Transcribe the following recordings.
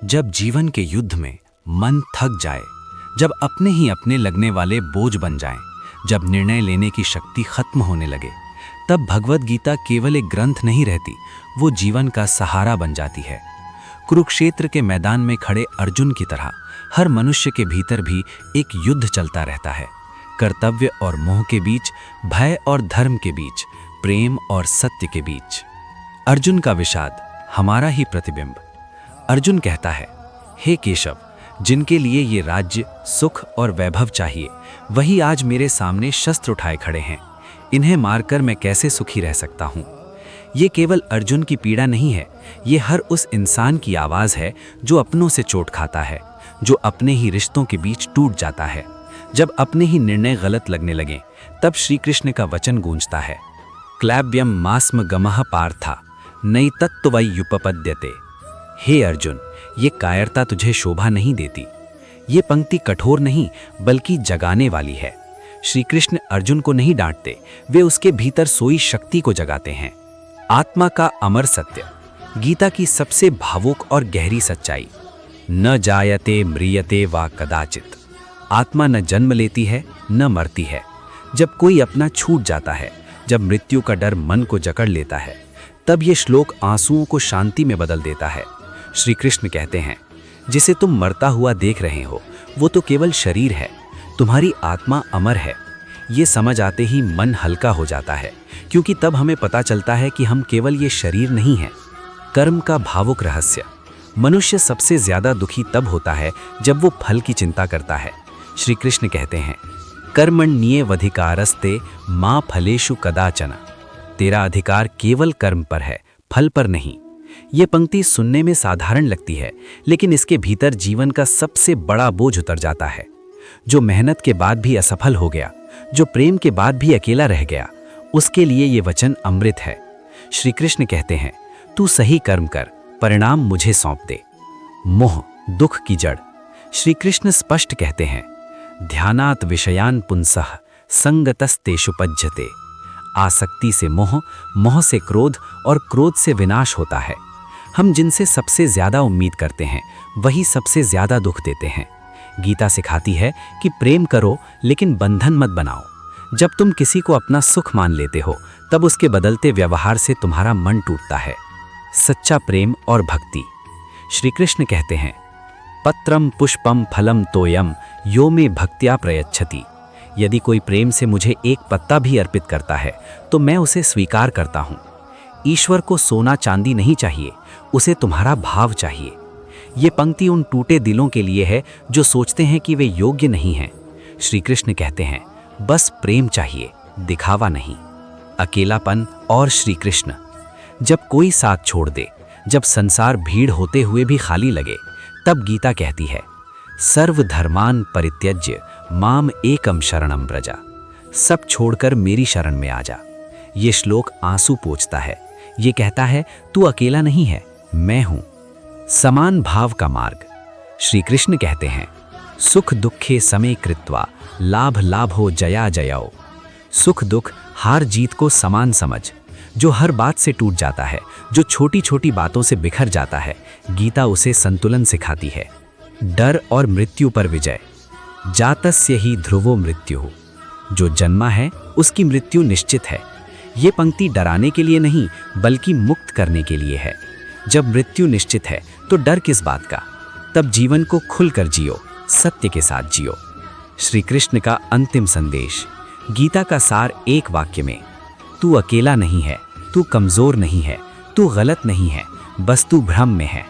जब जीवन के युद्ध में मन थक जाए, जब अपने ही अपने लगने वाले बोझ बन जाएं, जब निर्णय लेने की शक्ति खत्म होने लगे, तब भगवद गीता केवल एक ग्रंथ नहीं रहती, वो जीवन का सहारा बन जाती है। कुरुक्षेत्र के मैदान में खड़े अर्जुन की तरह हर मनुष्य के भीतर भी एक युद्ध चलता रहता है। कर्तव्य और मोह के बीच, भय और धर्म के बीच, प्रेम और सत्य के बीच। अर्जुन का विषाद हमारा ही प्रतिबिंब। अर्जुन कहता है, हे केशव, जिनके लिए ये राज्य, सुख और वैभव चाहिए, वही आज मेरे सामने शस्त्र उठाए खड़े हैं। इन्हें मारकर मैं कैसे सुखी रह सकता हूँ। ये केवल अर्जुन की पीड़ा नहीं है, ये हर उस इंसान की आवाज़ है जो अपनों से चोट खाता है, जो अपने ही रिश्तों के बीच टूट जाता है। जब अपने ही निर्णय गलत लगने लगें, तब श्री कृष्ण का वचन गूंजता है, क्लैब्यम मास्म गमः पार्था नई तत्त्वै युपपद्यते। हे अर्जुन, ये कायरता तुझे शोभा नहीं देती। ये पंक्ति कठोर नहीं बल्कि जगाने वाली है। श्री कृष्ण अर्जुन को नहीं डांटते, वे उसके भीतर सोई शक्ति को जगाते हैं। आत्मा का अमर सत्य, गीता की सबसे भावुक और गहरी सच्चाई। न जायते म्रियते वा कदाचित। आत्मा न जन्म लेती है न मरती है। जब कोई अपना छूट जाता है, जब मृत्यु का डर मन को जकड़ लेता है, तब ये श्लोक आंसुओं को शांति में बदल देता है। श्री कृष्ण कहते हैं, जिसे तुम मरता हुआ देख रहे हो वो तो केवल शरीर है, तुम्हारी आत्मा अमर है। ये समझ आते ही मन हल्का हो जाता है, क्योंकि तब हमें पता चलता है कि हम केवल ये शरीर नहीं हैं। कर्म का भावुक रहस्य। मनुष्य सबसे ज्यादा दुखी तब होता है जब वो फल की चिंता करता है। श्री कृष्ण कहते हैं, कर्मण्येवधिकारस्ते मां फलेषु कदाचन। तेरा अधिकार केवल कर्म पर है, फल पर नहीं। ये पंक्ति सुनने में साधारण लगती है, लेकिन इसके भीतर जीवन का सबसे बड़ा बोझ उतर जाता है। जो मेहनत के बाद भी असफल हो गया, जो प्रेम के बाद भी अकेला रह गया, उसके लिए ये वचन अमृत है। श्री कृष्ण कहते हैं, तू सही कर्म कर, परिणाम मुझे सौंप दे। मोह दुख की जड़। श्री कृष्ण स्पष्ट कहते हैं, ध्यानात् विषयान पुंसः संगतस्तेषु पज्यते। आसक्ति से मोह, मोह से क्रोध और क्रोध से विनाश होता है। हम जिनसे सबसे ज्यादा उम्मीद करते हैं वही सबसे ज्यादा दुख देते हैं। गीता सिखाती है कि प्रेम करो लेकिन बंधन मत बनाओ। जब तुम किसी को अपना सुख मान लेते हो, तब उसके बदलते व्यवहार से तुम्हारा मन टूटता है। सच्चा प्रेम और भक्ति। श्री कृष्ण कहते हैं, पत्रम पुष्पम फलम तोयम यो मे भक्त्या प्रयच्छति। यदि कोई प्रेम से मुझे एक पत्ता भी अर्पित करता है तो मैं उसे स्वीकार करता हूँ। ईश्वर को सोना चांदी नहीं चाहिए, उसे तुम्हारा भाव चाहिए। ये पंक्ति उन टूटे दिलों के लिए है जो सोचते हैं कि वे योग्य नहीं हैं। श्री कृष्ण कहते हैं, बस प्रेम चाहिए, दिखावा नहीं। अकेलापन और श्री कृष्ण। जब कोई साथ छोड़ दे, जब संसार भीड़ होते हुए भी खाली लगे, तब गीता कहती है, सर्वधर्मान परित्यज्य माम एकम शरणम व्रजा। सब छोड़कर मेरी शरण में आ जा। ये श्लोक आंसू पोंछता है। ये कहता है, तू अकेला नहीं है, मैं हूं। समान भाव का मार्ग। श्री कृष्ण कहते हैं, सुख दुखे समे कृत्वा लाभ लाभो जया जयाओ। सुख दुख हार जीत को समान समझ। जो हर बात से टूट जाता है, जो छोटी छोटी बातों से बिखर जाता है, गीता उसे संतुलन सिखाती है। डर और मृत्यु पर विजय। जातस्य ही ध्रुवो मृत्यु। जो जन्मा है उसकी मृत्यु निश्चित है। ये पंक्ति डराने के लिए नहीं बल्कि मुक्त करने के लिए है। जब मृत्यु निश्चित है तो डर किस बात का। तब जीवन को खुलकर जियो, सत्य के साथ जियो। श्री कृष्ण का अंतिम संदेश। गीता का सार एक वाक्य में, तू अकेला नहीं है, तू कमजोर नहीं है, तू गलत नहीं है, बस तू भ्रम में है।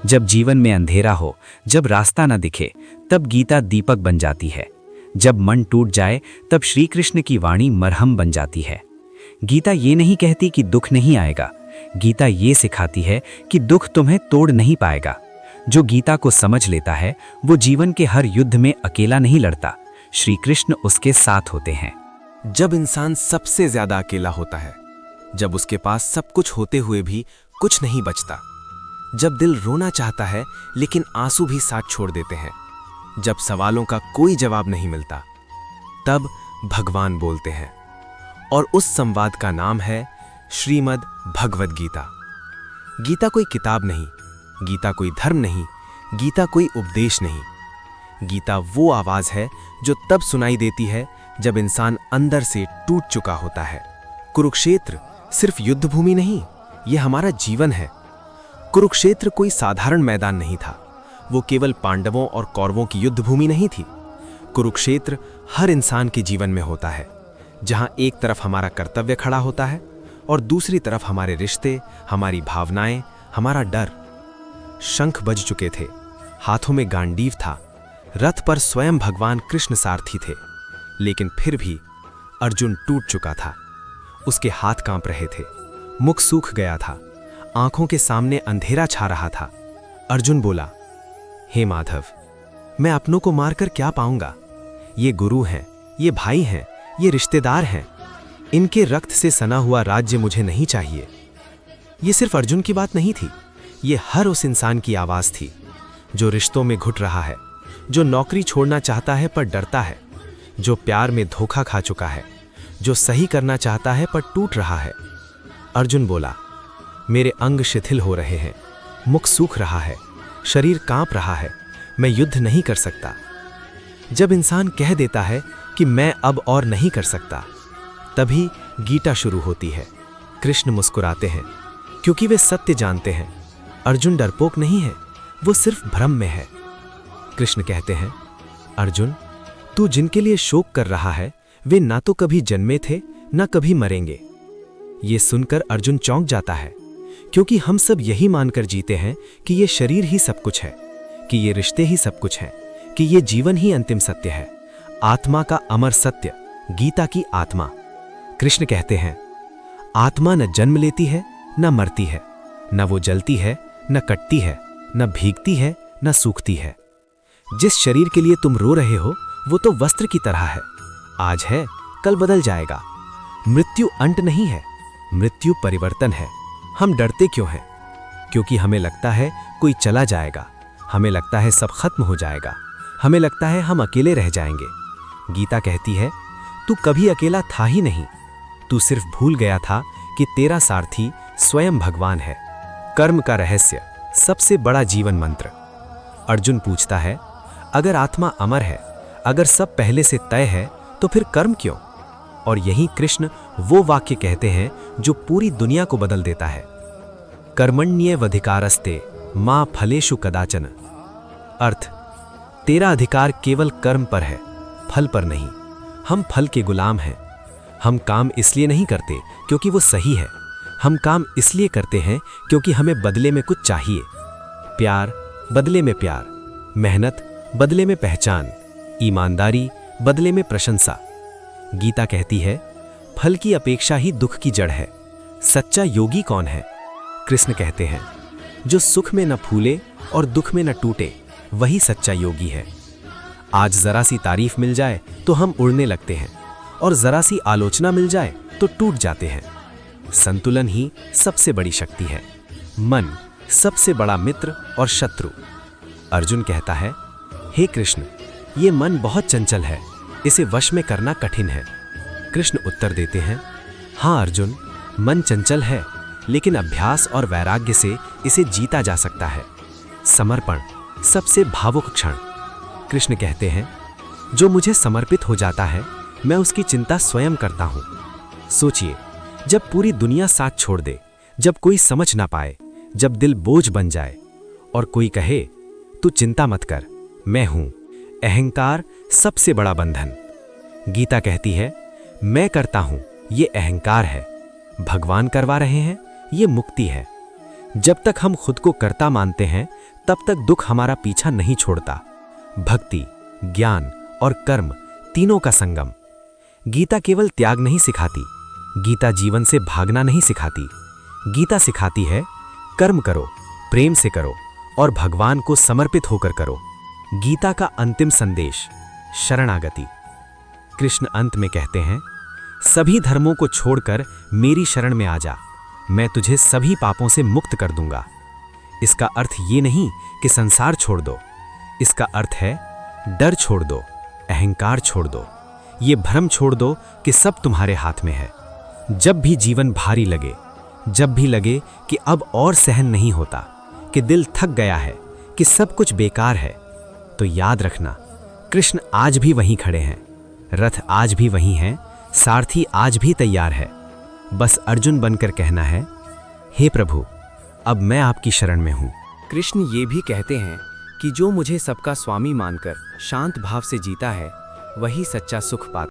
जब जीवन में अंधेरा हो, जब रास्ता न दिखे, तब गीता दीपक बन जाती है। जब मन टूट जाए, तब श्री कृष्ण की वाणी मरहम बन जाती है। गीता ये नहीं कहती कि दुख नहीं आएगा, गीता ये सिखाती है कि दुख तुम्हें तोड़ नहीं पाएगा। जो गीता को समझ लेता है वो जीवन के हर युद्ध में अकेला नहीं लड़ता, श्री कृष्ण उसके साथ होते हैं। जब इंसान सबसे ज्यादा अकेला होता है, जब उसके पास सब कुछ होते हुए भी कुछ नहीं बचता, जब दिल रोना चाहता है लेकिन आंसू भी साथ छोड़ देते हैं, जब सवालों का कोई जवाब नहीं मिलता, तब भगवान बोलते हैं। और उस संवाद का नाम है श्रीमद् भगवद गीता। गीता कोई किताब नहीं, गीता कोई धर्म नहीं, गीता कोई उपदेश नहीं। गीता वो आवाज है जो तब सुनाई देती है जब इंसान अंदर से टूट चुका होता है। कुरुक्षेत्र सिर्फ युद्ध भूमि नहीं, यह हमारा जीवन है। कुरुक्षेत्र कोई साधारण मैदान नहीं था, वो केवल पांडवों और कौरवों की युद्ध भूमि नहीं थी। कुरुक्षेत्र हर इंसान के जीवन में होता है, जहां एक तरफ हमारा कर्तव्य खड़ा होता है और दूसरी तरफ हमारे रिश्ते, हमारी भावनाएं, हमारा डर। शंख बज चुके थे, हाथों में गांडीव था, रथ पर स्वयं भगवान कृष्ण सारथी थे, लेकिन फिर भी अर्जुन टूट चुका था। उसके हाथ कांप रहे थे, मुख सूख गया था, आंखों के सामने अंधेरा छा रहा था। अर्जुन बोला, हे माधव, मैं अपनों को मारकर क्या पाऊंगा? ये गुरु हैं, ये भाई हैं, ये रिश्तेदार हैं। इनके रक्त से सना हुआ राज्य मुझे नहीं चाहिए। ये सिर्फ अर्जुन की बात नहीं थी, ये हर उस इंसान की आवाज थी जो रिश्तों में घुट रहा है, जो नौकरी छोड़ना चाहता है पर डरता है, जो प्यार में धोखा खा चुका है, जो सही करना चाहता है पर टूट रहा है। अर्जुन बोला, मेरे अंग शिथिल हो रहे हैं, मुख सूख रहा है, शरीर कांप रहा है, मैं युद्ध नहीं कर सकता। जब इंसान कह देता है कि मैं अब और नहीं कर सकता, तभी गीता शुरू होती है। कृष्ण मुस्कुराते हैं क्योंकि वे सत्य जानते हैं। अर्जुन डरपोक नहीं है, वो सिर्फ भ्रम में है। कृष्ण कहते हैं, अर्जुन, तू जिनके लिए शोक कर रहा है वे ना तो कभी जन्मे थे ना कभी मरेंगे। ये सुनकर अर्जुन चौंक जाता है, क्योंकि हम सब यही मानकर जीते हैं कि ये शरीर ही सब कुछ है, कि ये रिश्ते ही सब कुछ हैं, कि ये जीवन ही अंतिम सत्य है, आत्मा का अमर सत्य, गीता की आत्मा। कृष्ण कहते हैं, आत्मा न जन्म लेती है न मरती है, न वो जलती है न कटती है, न भीगती है न सूखती है। जिस शरीर के लिए तुम रो रहे हो वो तो वस्त्र की तरह है, आज है कल बदल जाएगा। मृत्यु अंत नहीं है, मृत्यु परिवर्तन है। हम डरते क्यों हैं? क्योंकि हमें लगता है कोई चला जाएगा, हमें लगता है सब खत्म हो जाएगा, हमें लगता है हम अकेले रह जाएंगे। गीता कहती है, तू कभी अकेला था ही नहीं, तू सिर्फ भूल गया था कि तेरा सारथी स्वयं भगवान है। कर्म का रहस्य, सबसे बड़ा जीवन मंत्र। अर्जुन पूछता है, अगर आत्मा अमर है, अगर सब पहले से तय है, तो फिर कर्म क्यों? और यही कृष्ण वो वाक्य कहते हैं जो पूरी दुनिया को बदल देता है। कर्मण्येवाधिकारस्ते मा फलेषु कदाचन। अर्थ, तेरा अधिकार केवल कर्म पर है, फल पर नहीं। हम फल के गुलाम हैं। हम काम इसलिए नहीं करते क्योंकि वो सही है, हम काम इसलिए करते हैं क्योंकि हमें बदले में कुछ चाहिए। प्यार बदले में प्यार, मेहनत बदले में पहचान, ईमानदारी बदले में प्रशंसा। गीता कहती है, फल की अपेक्षा ही दुख की जड़ है। सच्चा योगी कौन है? कृष्ण कहते हैं, जो सुख में न फूले और दुख में न टूटे, वही सच्चा योगी है। आज जरा सी तारीफ मिल जाए तो हम उड़ने लगते हैं, और जरा सी आलोचना मिल जाए तो टूट जाते हैं। संतुलन ही सबसे बड़ी शक्ति है। मन सबसे बड़ा मित्र और शत्रु। अर्जुन कहता है, हे कृष्ण, ये मन बहुत चंचल है, इसे वश में करना कठिन है। कृष्ण उत्तर देते हैं, हाँ अर्जुन, मन चंचल है, लेकिन अभ्यास और वैराग्य से इसे जीता जा सकता है। समर्पण सबसे भावुक क्षण। कृष्ण कहते हैं, जो मुझे समर्पित हो जाता है मैं उसकी चिंता स्वयं करता हूं। सोचिए, जब पूरी दुनिया साथ छोड़ दे, जब कोई समझ ना पाए, जब दिल बोझ बन जाए और कोई कहे, तू चिंता मत कर, मैं हूं। अहंकार सबसे बड़ा बंधन। गीता कहती है, मैं करता हूं, ये अहंकार है। भगवान करवा रहे हैं, ये मुक्ति है। जब तक हम खुद को कर्ता मानते हैं, तब तक दुख हमारा पीछा नहीं छोड़ता। भक्ति, ज्ञान और कर्म तीनों का संगम। गीता केवल त्याग नहीं सिखाती, गीता जीवन से भागना नहीं सिखाती। गीता सिखाती है, कर्म करो, प्रेम से करो और भगवान को समर्पित होकर करो। गीता का अंतिम संदेश, शरणागति। कृष्ण अंत में कहते हैं, सभी धर्मों को छोड़कर मेरी शरण में आ जा, मैं तुझे सभी पापों से मुक्त कर दूंगा। इसका अर्थ ये नहीं कि संसार छोड़ दो, इसका अर्थ है डर छोड़ दो, अहंकार छोड़ दो, ये भ्रम छोड़ दो कि सब तुम्हारे हाथ में है। जब भी जीवन भारी लगे, जब भी लगे कि अब और सहन नहीं होता, कि दिल थक गया है, कि कि सब कुछ बेकार है, तो याद रखना, कृष्ण आज भी वहीं खड़े हैं, रथ आज भी वहीं है, सारथी आज भी तैयार है। बस अर्जुन बनकर कहना है, हे प्रभु, अब मैं आपकी शरण में हूँ। कृष्ण ये भी कहते हैं कि जो मुझे सबका स्वामी मानकर शांत भाव से जीता है, वही सच्चा सुख पाता है।